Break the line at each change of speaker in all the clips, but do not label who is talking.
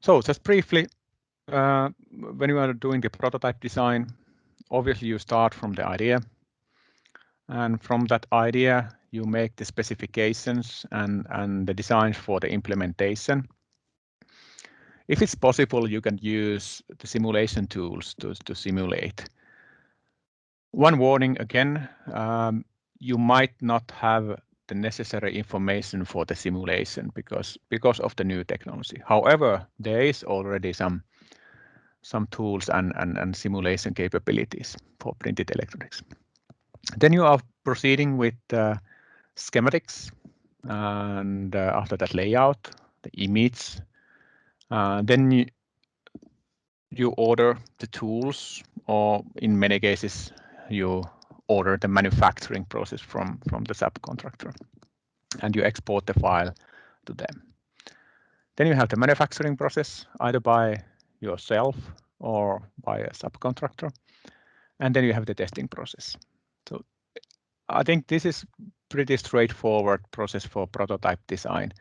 So just briefly, when you are doing the prototype design, obviously you start from the idea, and from that idea you make the specifications and the designs for the implementation. If it's possible, you can use the simulation tools to simulate. One warning again, you might not have the necessary information for the simulation because of the new technology. However, there is already some tools and simulation capabilities for printed electronics. Then you are proceeding with schematics, and after that layout, the image. Then you order the tools, or in many cases, you order the manufacturing process from the subcontractor, and you export the file to them. Then you have the manufacturing process, either by yourself or by a subcontractor, and then you have the testing process. So I think this is pretty straightforward process for prototype design,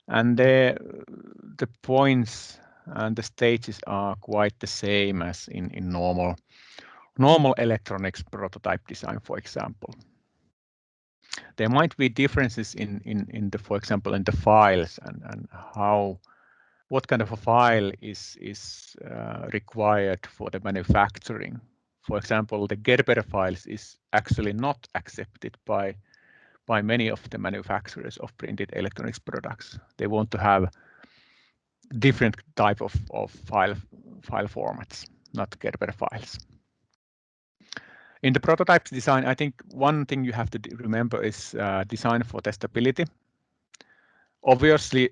and the points and the stages are quite the same as in normal electronics prototype design, for example. There might be differences in the, for example, in the files and what kind of a file is required for the manufacturing. For example, the Gerber files is actually not accepted by many of the manufacturers of printed electronics products. They want to have different type of file formats, not Gerber files. In the prototype design, I think one thing you have to remember is design for testability. Obviously,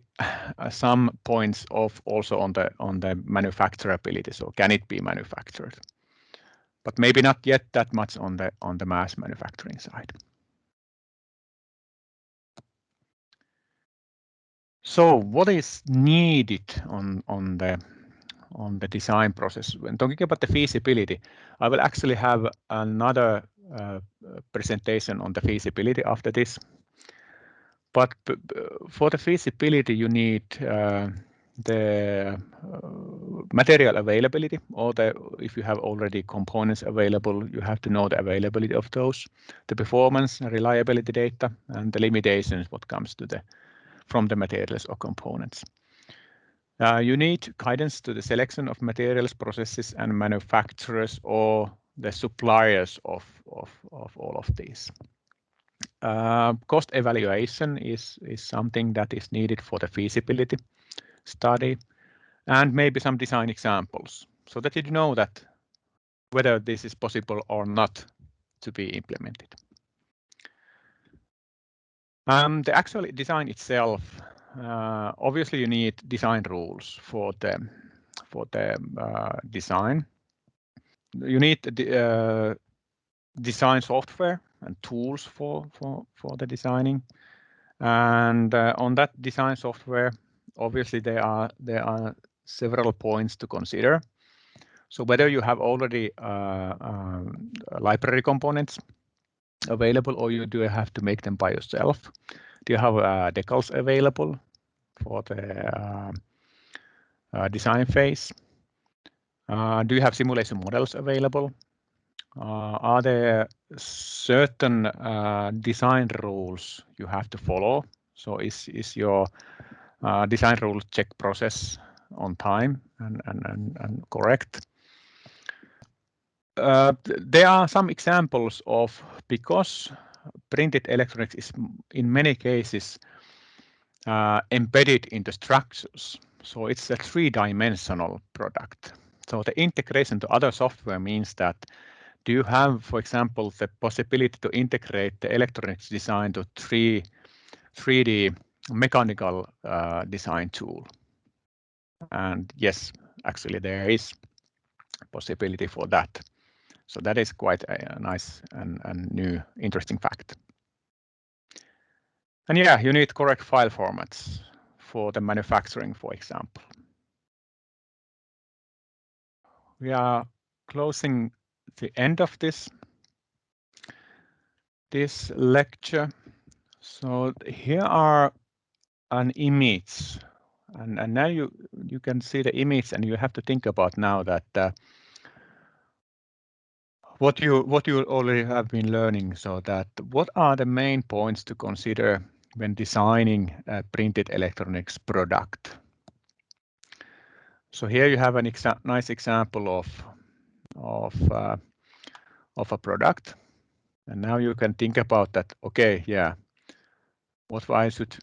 some points of also on the manufacturability. So can it be manufactured? But maybe not yet that much on the mass manufacturing side. So what is needed on the design process? When talking about the feasibility, I will actually have another presentation on the feasibility after this. But for the feasibility, you need the material availability, or if you have already components available, you have to know the availability of those, the performance and reliability data, and the limitations what comes to from the materials or components. You need guidance to the selection of materials, processes, and manufacturers or the suppliers of all of these. Cost evaluation is something that is needed for the feasibility study, and maybe some design examples, so that you know that whether this is possible or not to be implemented. The actual design itself, obviously you need design rules for the design. You need the design software and tools for the designing, and on that design software, obviously there are several points to consider. So whether you have already library components available, or you do have to make them by yourself. Do you have decals available for the design phase? Do you have simulation models available? Are there certain design rules you have to follow? So is your design rule check process on time and correct? There are some examples of, because printed electronics is in many cases embedded into structures, so it's a three-dimensional product. So the integration to other software means that do you have, for example, the possibility to integrate the electronics design to 3D mechanical design tool? And yes, actually there is possibility for that. So that is quite a nice and new interesting fact. And yeah, you need correct file formats for the manufacturing, for example. We are closing the end of this lecture. So here are an image And now you can see the image, and you have to think about now that what you already have been learning. So that what are the main points to consider when designing a printed electronics product? So here you have an nice example of a product, and now you can think about that. Okay, yeah, what I should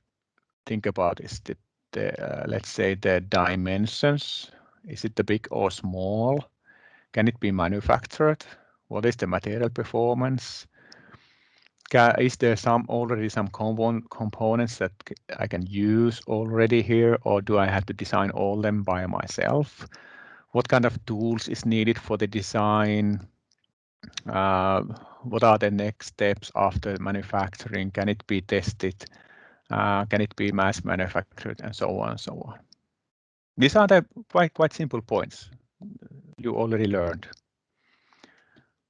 think about is the let's say the dimensions. Is it the big or small? Can it be manufactured? What is the material performance? Is there already some components that I can use already here, or do I have to design all them by myself? What kind of tools is needed for the design? What are the next steps after manufacturing? Can it be tested? Can it be mass manufactured, and so on and so on? These are the quite simple points you already learned.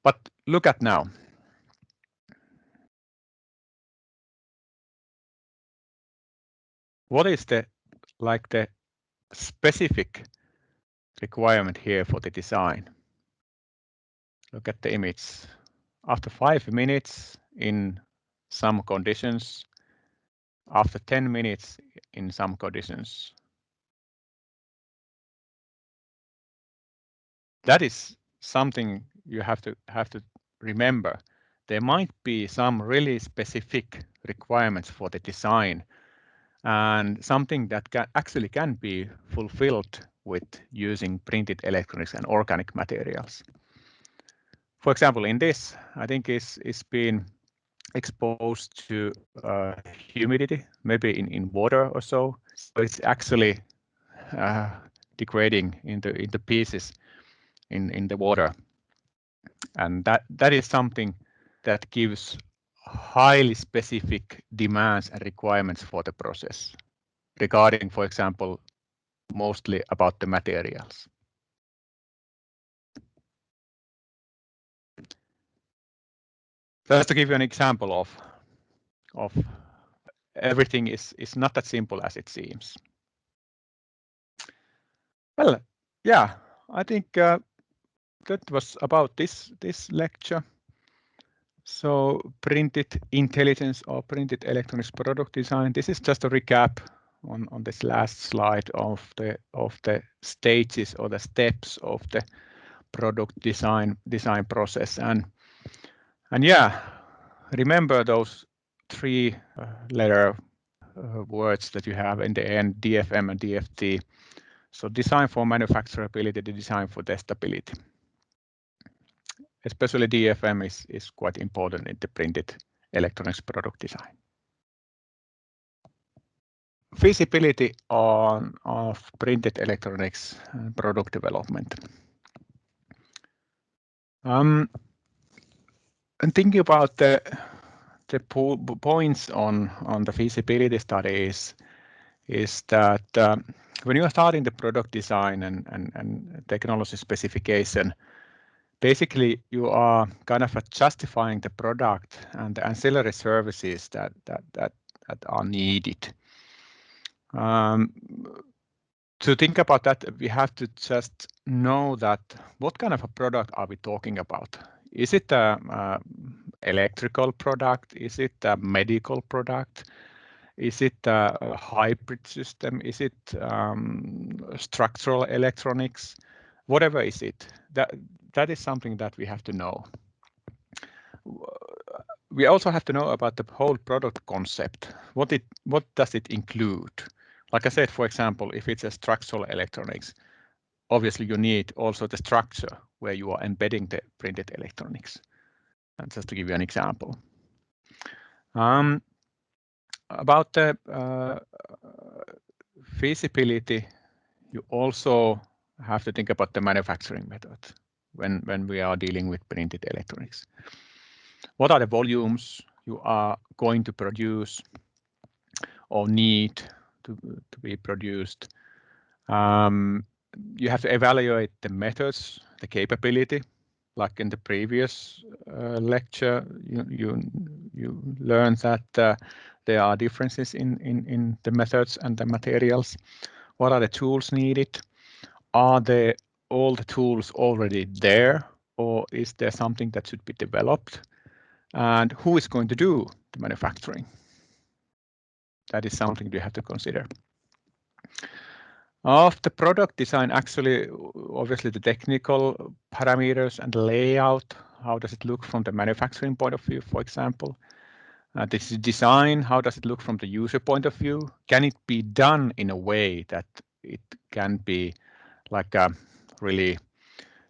But look at now. What is the specific requirement here for the design? Look at the image. After 5 minutes in some conditions, after 10 minutes in some conditions. That is something you have to remember. There might be some really specific requirements for the design, and something that actually can be fulfilled with using printed electronics and organic materials. For example, in this, I think it's been exposed to humidity, maybe in water or so. So it's actually degrading into pieces in the water, and that is something that gives highly specific demands and requirements for the process regarding, for example, mostly about the materials. Just to give you an example of everything is not that simple as it seems. Well, yeah, I think that was about this lecture. So printed intelligence or printed electronics product design. This is just a recap on this last slide of the stages or the steps of the product design process. And yeah, remember those 3 letter words that you have in the end, DFM and DFT. So design for manufacturability, the design for testability. Especially DFM is quite important in the printed electronics product design. Feasibility of printed electronics product development. And thinking about the points on the feasibility studies is that when you are starting the product design and technology specification, basically you are kind of justifying the product and the ancillary services that are needed. To think about that, we have to just know that what kind of a product are we talking about? Is it a electrical product? Is it a medical product? Is it a hybrid system? Is it structural electronics? Whatever is it, that is something that we have to know. We also have to know about the whole product concept. What does it include? Like I said, for example, if it's a structural electronics, obviously you need also the structure where you are embedding the printed electronics. And just to give you an example. About the feasibility, you also have to think about the manufacturing method when we are dealing with printed electronics. What are the volumes you are going to produce or need to be produced? You have to evaluate the methods, the capability. Like in the previous lecture, you learned that there are differences in the methods and the materials. What are the tools needed? Are all the tools already there, or is there something that should be developed? And who is going to do the manufacturing? That is something you have to consider. Of the product design, actually, obviously the technical parameters and the layout, how does it look from the manufacturing point of view, for example? This is design, how does it look from the user point of view? Can it be done in a way that it can be like really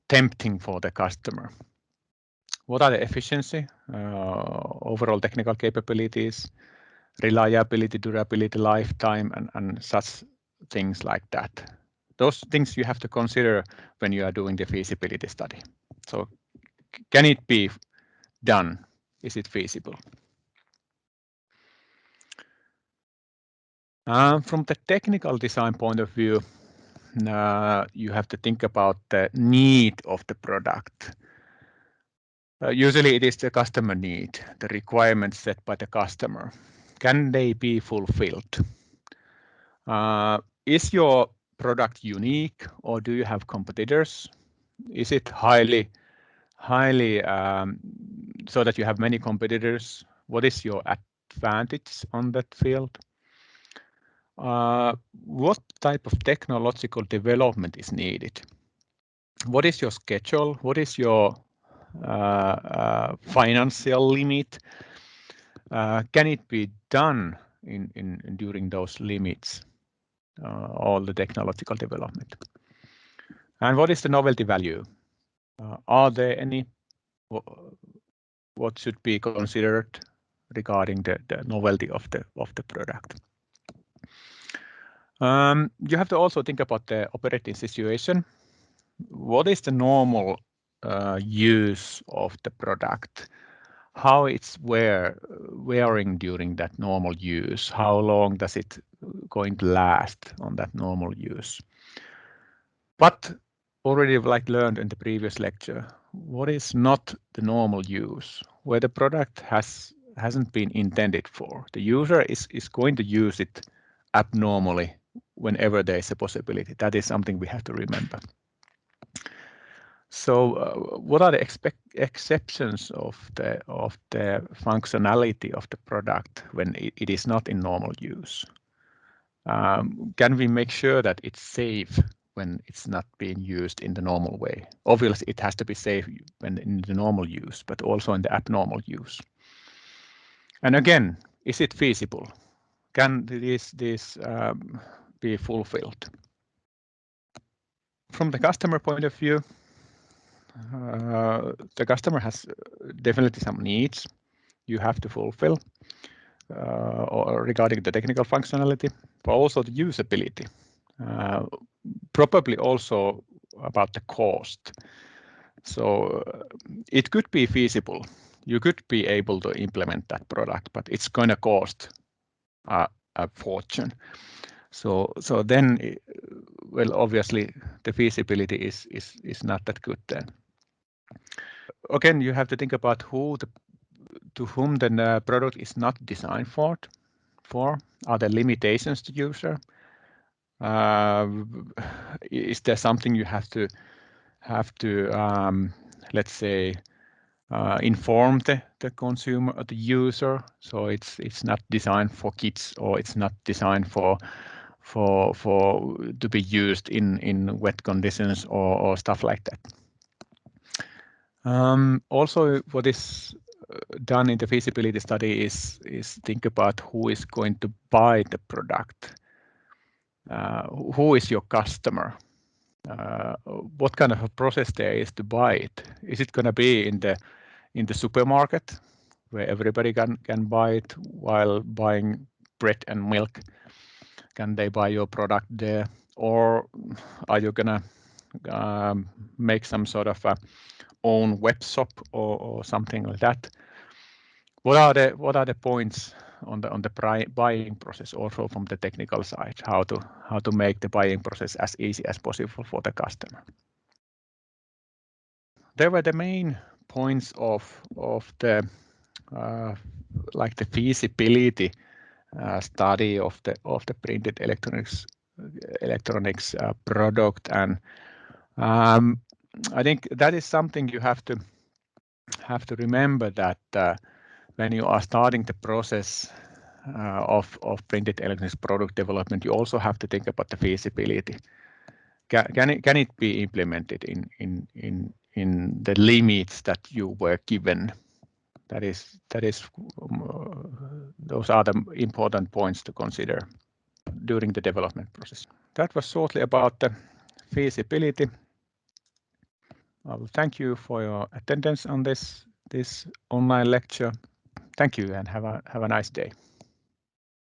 tempting for the customer? What are the efficiency, overall technical capabilities, reliability, durability, lifetime, and such things like that? Those things you have to consider when you are doing the feasibility study. So can it be done? Is it feasible? From the technical design point of view, you have to think about the need of the product. Usually it is the customer need, the requirements set by the customer. Can they be fulfilled? Is your product unique, or do you have competitors? Is it highly so that you have many competitors? What is your advantage on that field? What type of technological development is needed? What is your schedule? What is your financial limit? Can it be done during those limits? All the technological development. And what is the novelty value? Are there any? What should be considered regarding the novelty of the product? You have to also think about the operating situation. What is the normal use of the product? How it's wearing during that normal use? How long does it going to last on that normal use? But already like learned in the previous lecture, what is not the normal use, where the product hasn't been intended for? The user is going to use it abnormally whenever there is a possibility. That is something we have to remember. So what are the exceptions of the functionality of the product when it is not in normal use? Can we make sure that it's safe when it's not being used in the normal way? Obviously, it has to be safe when in the normal use, but also in the abnormal use. And again, is it feasible? Can this be fulfilled? From the customer point of view, the customer has definitely some needs you have to fulfill or regarding the technical functionality, but also the usability. Probably also about the cost. So it could be feasible. You could be able to implement that product, but it's going to cost a fortune. So then, well, obviously the feasibility is not that good then. Again, you have to think about to whom the product is not designed for. Are there limitations to user? Is there something you have to let's say inform the consumer or the user, so it's not designed for kids, or it's not designed for to be used in wet conditions or stuff like that. Also, what is done in the feasibility study is think about who is going to buy the product. Who is your customer? What kind of a process there is to buy it? Is it going to be in the supermarket where everybody can buy it while buying bread and milk? Can they buy your product there, or are you gonna make some sort of a own web shop or something like that? What are the points on the buying process, also from the technical side? How to make the buying process as easy as possible for the customer? There were the main points of the like the feasibility study of the printed electronics electronics product, and I think that is something you have to remember, that when you are starting the process of printed electronics product development, you also have to think about the feasibility. Can it be implemented in the limits that you were given? Those are the important points to consider during the development process. That was shortly about the feasibility. I will thank you for your attendance on this online lecture. Thank you and have a nice day.